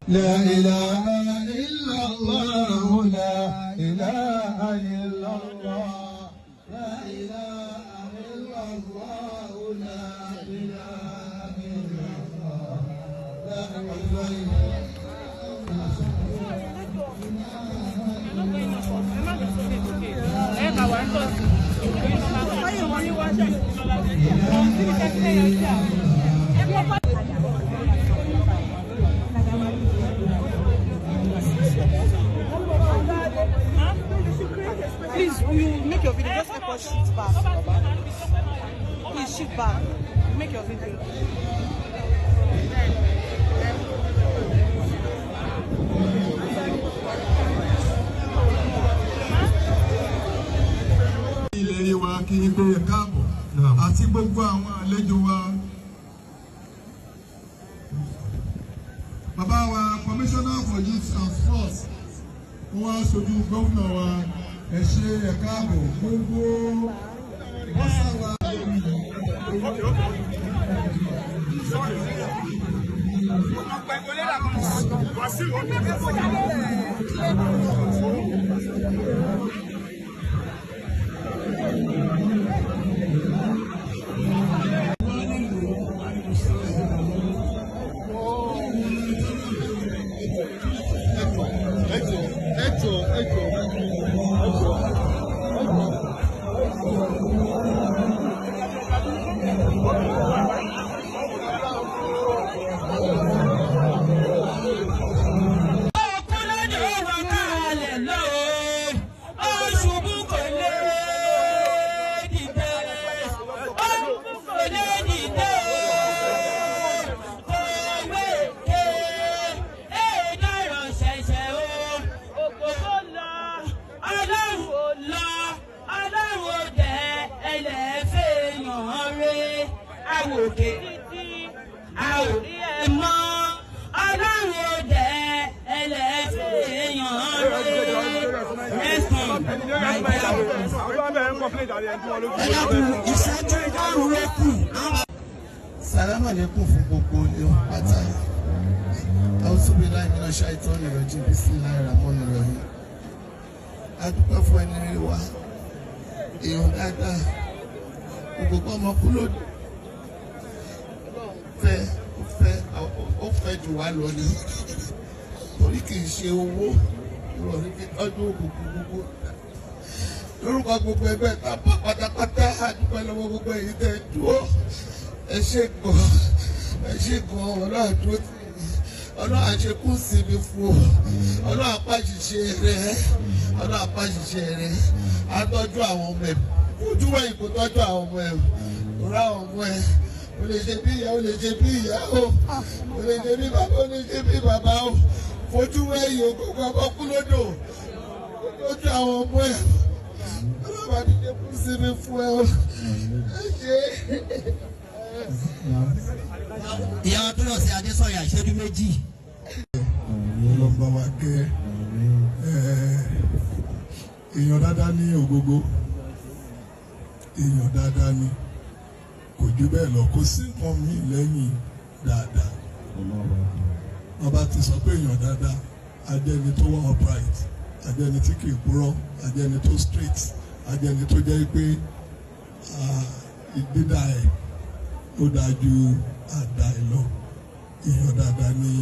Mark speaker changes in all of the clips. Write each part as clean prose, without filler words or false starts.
Speaker 1: لا إله إلا الله لا إله إلا الله لا إله إلا الله لا إله إلا الله لا
Speaker 2: Please, will you make your video? Just help us shoot back. Please shoot back. Make your video.
Speaker 1: Ilé wa kí n pé káàbọ̀ àti gbogbo àwọn àlejò wa. Bàbá wa Commissioner for Youth and Sports wọ́n wá sojú gómìnà wa ẹ ṣé ẹ káàbọ̀ gbogbo ọ̀sà wa.
Speaker 3: Salaam alaikum fún gbogbo ilé pátá. Auzubillahi minash shaitani rajim, bismillahir rahmanir rahim. A dúpẹ́ fún ẹni rí wa, èèyàn dáadáa, gbogbo ọmọ kúló ó fẹ́ jù wá lọ ni. Torí kì í ṣe owó, ìrọ̀lẹ́ fi tọ́jú òkùnkùn gbogbo. Lórúkọ gbogbo ẹgbẹ́ tábà pátápátá, a dúpẹ́ lọ́wọ́ gbogbo èyí tẹ́ dúró. Ẹ ṣé gan ọlọ́run àdúró tì í, ọlọ́run àṣekún sí mi fún ọ, ọlọ́run apáṣiṣe rẹ̀, ọlọ́run apáṣiṣe rẹ̀, á tọ́jú àwọn ọmọ ẹ̀, ojú wẹ̀yìn kò tọ́jú àwọn ọmọ ẹ̀, òrà àwọn ọmọ ẹ̀, o lè ṣe bí ìyá, o lè ṣe bí ìyá o, o lè ṣe bí bàbá, o lè ṣe bí bàbá o, fojú wẹ̀yìn ògbógbó ọkọ̀ kú lódò, tọ́jú àwọn ọmọ ẹ̀, ọlọ́run àṣekún sí mi fún ẹ o, ẹ ṣé.
Speaker 4: Ìyá wa tó lọ sí Adésọ̀yà ìṣẹ́jú méjì.
Speaker 1: Ọlọ́gbà wa kẹ́ èèyàn dáadáa ní Ògógó, èèyàn dáadáa ní, kò jù bẹ́ẹ̀ lọ, kò sí nǹkan míì lẹ́yìn dáadáa. Ọba ti sọ pé èèyàn dáadáa, ajẹ́ni tó wà upright, ajẹ́ni tí kì í purọ́, ajẹ́ni tó straight, ajẹ́ni tó jẹ́ pé ìdídà ẹ̀ ó dájú àdá ẹ lọ. Èèyàn dáadáa ní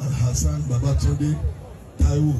Speaker 1: Alhassan Babatunde Taiwo.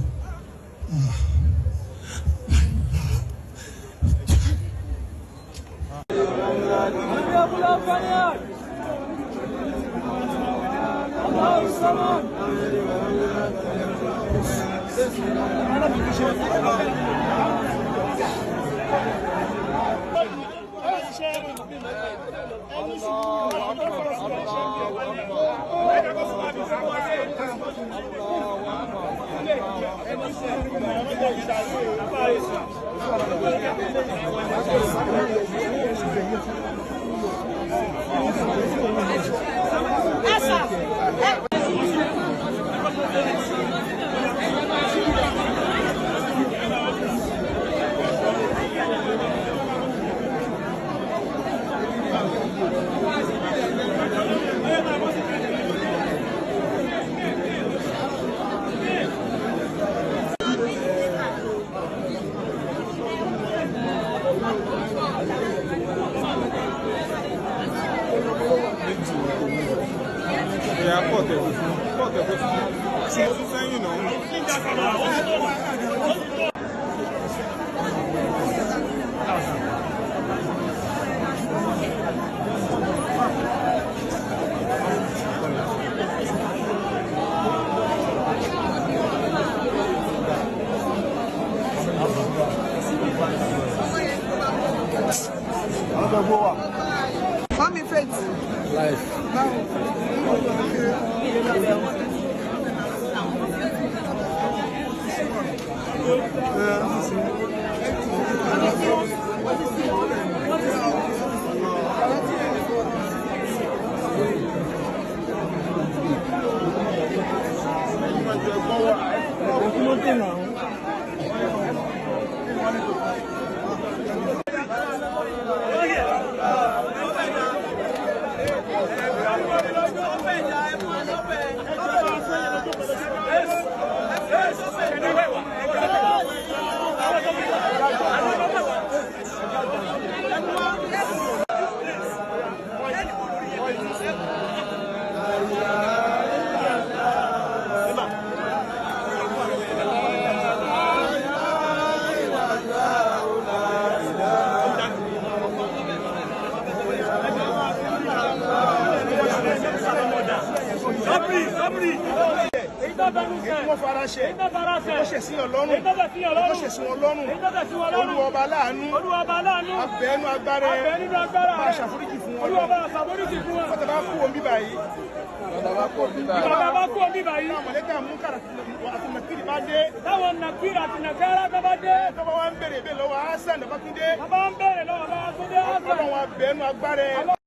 Speaker 2: Mami Faith.
Speaker 5: Life.
Speaker 6: Wọ́n fara ṣe wọ́n ṣe sí ọlọ́run wọ́n ṣe sí wọn lọ́rùn Olúwa ọba láàánú abẹ́nú agbára máa ṣàforíjì fún wọn bàtà bá kú omi báyìí táwọn mọ̀lẹ́kà mú kàrà àti nàkírì bá dé táwọn nàkírì àti nàkárà bá dé tọ́ba wa ń bèrè lọ́wọ́ Hasan Babatunde ọlọ́run abẹ́nú agbára